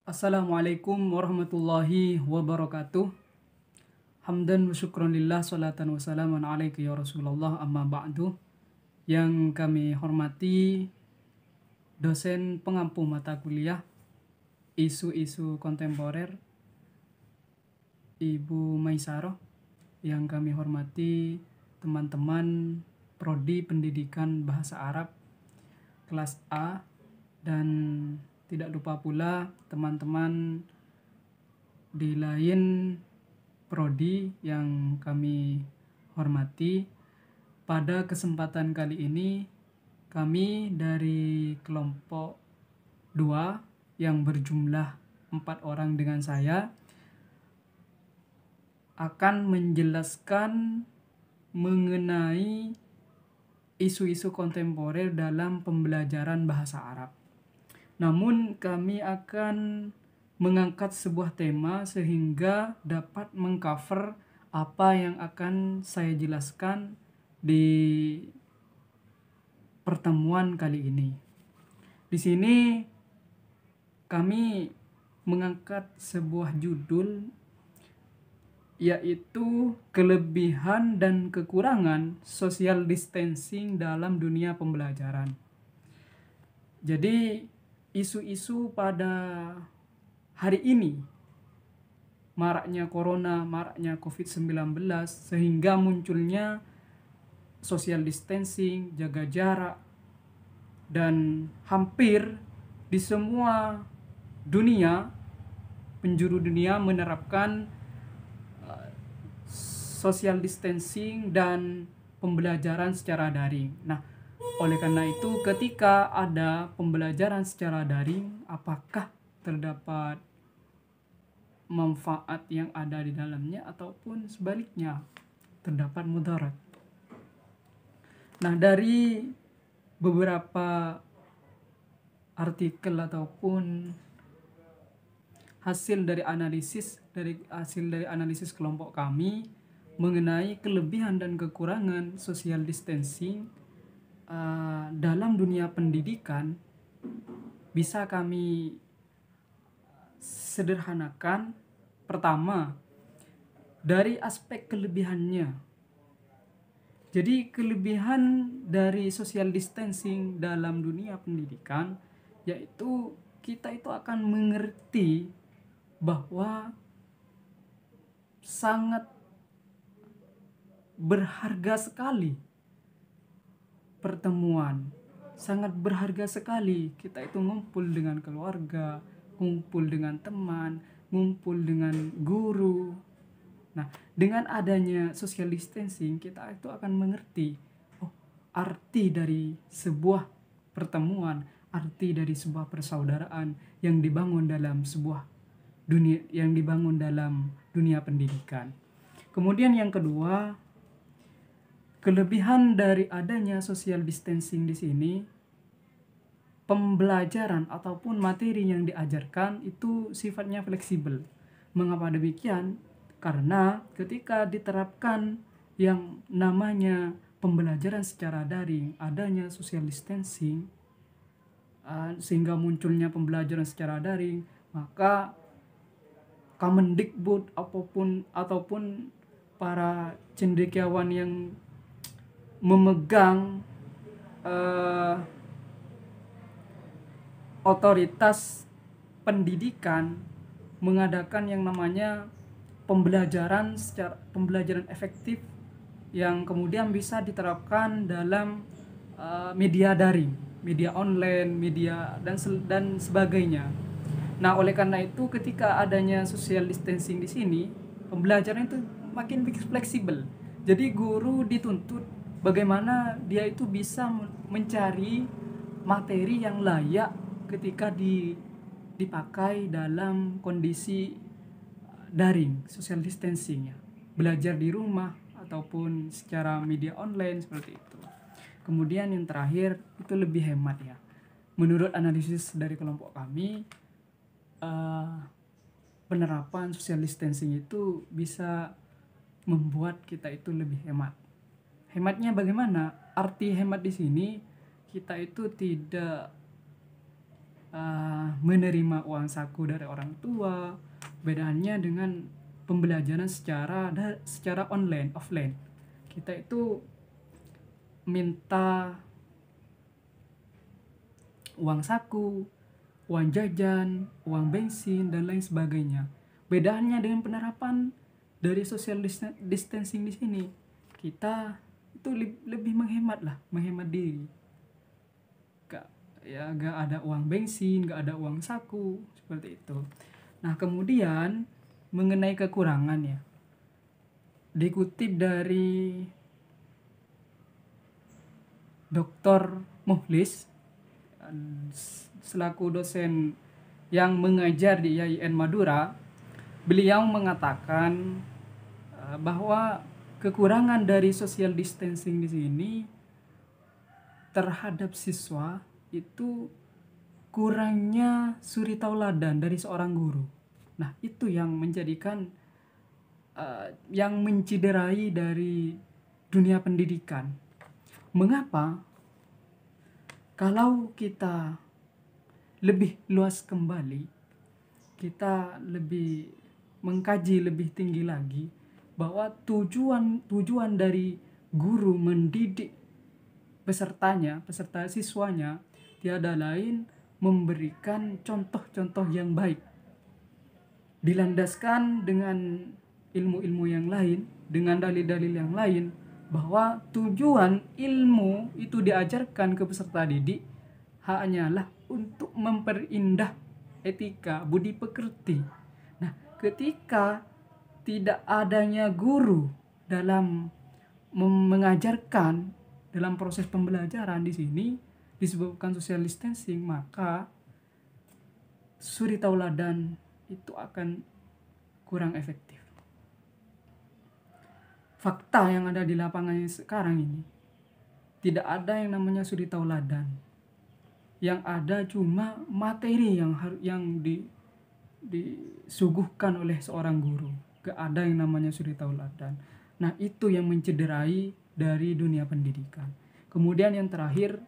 Assalamualaikum warahmatullahi wabarakatuh. Hamdan wa syukran lillah, salatan wa salaman alaika ya Rasulullah, amma ba'du. Yang kami hormati dosen pengampu mata kuliah isu-isu kontemporer, Ibu Maisaroh. Yang kami hormati teman-teman Prodi Pendidikan Bahasa Arab kelas A, dan tidak lupa pula teman-teman di lain prodi yang kami hormati. Pada kesempatan kali ini kami dari kelompok 2 yang berjumlah 4 orang dengan saya akan menjelaskan mengenai isu-isu kontemporer dalam pembelajaran bahasa Arab. Namun kami akan mengangkat sebuah tema sehingga dapat mengcover apa yang akan saya jelaskan di pertemuan kali ini. Di sini kami mengangkat sebuah judul, yaitu kelebihan dan kekurangan social distancing dalam dunia pembelajaran. Jadi isu-isu pada hari ini, maraknya corona, maraknya COVID-19, sehingga munculnya social distancing, jaga jarak, dan hampir di semua dunia, penjuru dunia menerapkan social distancing dan pembelajaran secara daring. Nah, oleh karena itu ketika ada pembelajaran secara daring, apakah terdapat manfaat yang ada di dalamnya ataupun sebaliknya terdapat mudarat. Nah, dari beberapa artikel ataupun hasil dari analisis kelompok kami mengenai kelebihan dan kekurangan social distancing dalam dunia pendidikan, bisa kami sederhanakan. Pertama, dari aspek kelebihannya. Jadi kelebihan dari social distancing dalam dunia pendidikan yaitu kita itu akan mengerti bahwa sangat berharga sekali pertemuan, sangat berharga sekali kita itu ngumpul dengan keluarga, ngumpul dengan teman, ngumpul dengan guru. Nah, dengan adanya social distancing kita itu akan mengerti arti dari sebuah pertemuan, arti dari sebuah persaudaraan yang dibangun dalam sebuah dunia, yang dibangun dalam dunia pendidikan. Kemudian yang kedua, kelebihan dari adanya social distancing di sini, pembelajaran ataupun materi yang diajarkan itu sifatnya fleksibel. Mengapa demikian? Karena ketika diterapkan yang namanya pembelajaran secara daring, adanya social distancing, sehingga munculnya pembelajaran secara daring, maka Kemendikbud ataupun para cendekiawan yang memegang otoritas pendidikan mengadakan yang namanya pembelajaran efektif yang kemudian bisa diterapkan dalam media daring, media online, media dan sebagainya. Nah, oleh karena itu ketika adanya social distancing di sini, pembelajaran itu makin fleksibel. Jadi guru dituntut bagaimana dia itu bisa mencari materi yang layak ketika dipakai dalam kondisi daring, social distancing ya. Belajar di rumah ataupun secara media online seperti itu. Kemudian yang terakhir itu lebih hemat ya. Menurut analisis dari kelompok kami, penerapan social distancing itu bisa membuat kita itu lebih hemat. Hematnya bagaimana? Arti hemat di sini kita itu tidak menerima uang saku dari orang tua. Bedanya dengan pembelajaran secara online, offline. Kita itu minta uang saku, uang jajan, uang bensin, dan lain sebagainya. Bedanya dengan penerapan dari social distancing di sini, kita itu lebih menghemat diri. Gak ada uang bensin, gak ada uang saku, seperti itu. Nah, kemudian mengenai kekurangan ya, dikutip dari Dr. Muhlis selaku dosen yang mengajar di IAIN Madura, beliau mengatakan bahwa kekurangan dari social distancing di sini terhadap siswa itu kurangnya suri tauladan dari seorang guru. Nah, itu yang menjadikan yang menciderai dari dunia pendidikan. Mengapa? Kalau kita lebih luas kembali, kita lebih mengkaji lebih tinggi lagi bahwa tujuan dari guru mendidik peserta siswanya tiada lain memberikan contoh-contoh yang baik, dilandaskan dengan ilmu-ilmu yang lain, dengan dalil-dalil yang lain, bahwa tujuan ilmu itu diajarkan ke peserta didik hanyalah untuk memperindah etika budi pekerti. Nah, ketika tidak adanya guru dalam mengajarkan dalam proses pembelajaran di sini disebabkan social distancing, maka suri tauladan itu akan kurang efektif. Fakta yang ada di lapangan sekarang ini, tidak ada yang namanya suri tauladan. Yang ada cuma materi yang disuguhkan oleh seorang guru. Gak ada yang namanya suri tauladan. Nah, itu yang mencederai dari dunia pendidikan. Kemudian yang terakhir,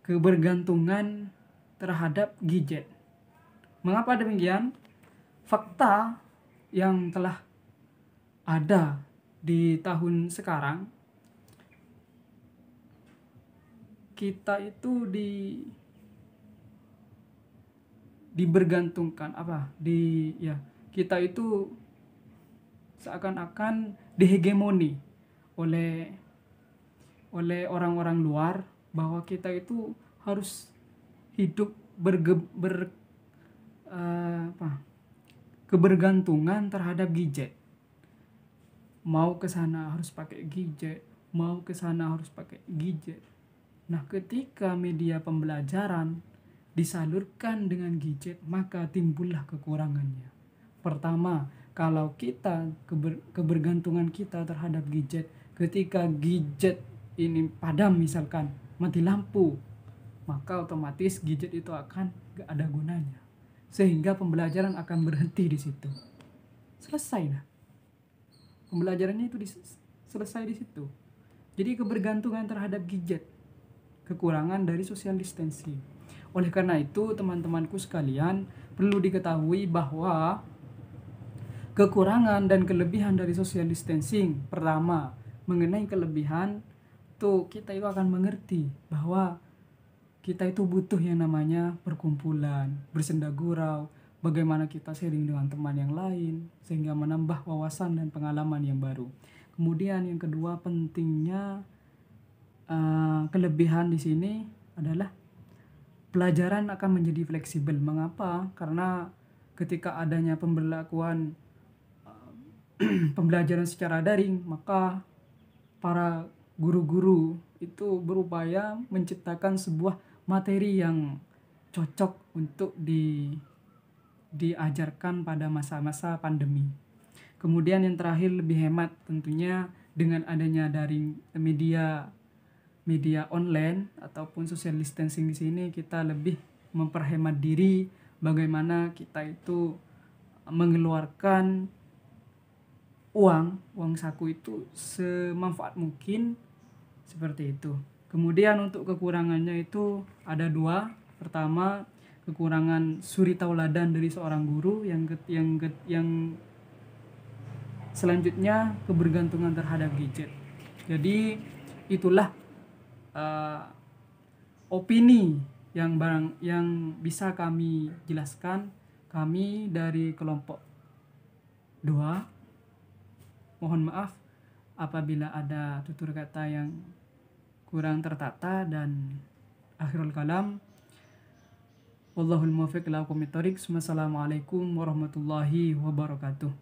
kebergantungan terhadap gadget. Mengapa demikian? Fakta yang telah ada di tahun sekarang, kita itu dibergantungkan kita itu seakan-akan dihegemoni oleh orang-orang luar, bahwa kita itu harus hidup kebergantungan terhadap gadget. Mau ke sana harus pakai gadget, mau ke sana harus pakai gadget. Nah, ketika media pembelajaran disalurkan dengan gadget, maka timbullah kekurangannya. Pertama, kalau kita kebergantungan kita terhadap gadget, ketika gadget ini padam, misalkan mati lampu, maka otomatis gadget itu akan gak ada gunanya, sehingga pembelajaran akan berhenti di situ. Selesai lah. Pembelajarannya itu selesai di situ. Jadi kebergantungan terhadap gadget, kekurangan dari social distancing. Oleh karena itu, teman-temanku sekalian, perlu diketahui bahwa kekurangan dan kelebihan dari social distancing. Pertama, mengenai kelebihan tuh kita itu akan mengerti bahwa kita itu butuh yang namanya perkumpulan, bersenda gurau, bagaimana kita sharing dengan teman yang lain sehingga menambah wawasan dan pengalaman yang baru. Kemudian yang kedua, pentingnya kelebihan di sini adalah pelajaran akan menjadi fleksibel. Mengapa? Karena ketika adanya pemberlakuan pembelajaran secara daring, maka para guru-guru itu berupaya menciptakan sebuah materi yang cocok untuk diajarkan pada masa-masa pandemi. Kemudian yang terakhir, lebih hemat tentunya dengan adanya daring media online ataupun social distancing di sini, kita lebih memperhemat diri, bagaimana kita itu mengeluarkan uang saku itu semanfaat mungkin, seperti itu. Kemudian untuk kekurangannya itu ada dua. Pertama, kekurangan suri tauladan dari seorang guru, yang selanjutnya kebergantungan terhadap gadget. Jadi itulah opini yang bisa kami jelaskan, kami dari kelompok 2. Mohon maaf apabila ada tutur kata yang kurang tertata, dan akhirul kalam, wallahul muwaffiq ila aqwamit thoriq. Wassalamualaikum warahmatullahi wabarakatuh.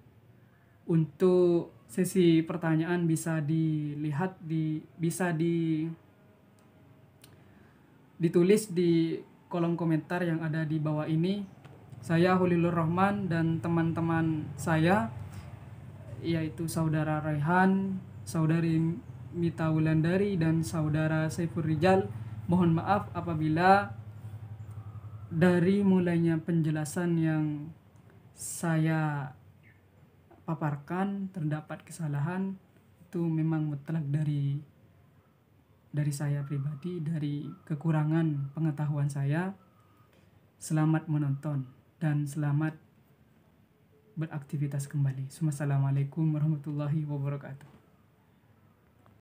Untuk sesi pertanyaan bisa dilihat ditulis di kolom komentar yang ada di bawah ini. Saya Holilur Rahman dan teman-teman saya, yaitu saudara Raihan, saudari Mita Wulandari, dan saudara Saiful Rijal, mohon maaf apabila dari mulainya penjelasan yang saya paparkan terdapat kesalahan. Itu memang mutlak dari saya pribadi, dari kekurangan pengetahuan saya. Selamat menonton dan selamat beraktivitas kembali. Wassalamualaikum warahmatullahi wabarakatuh.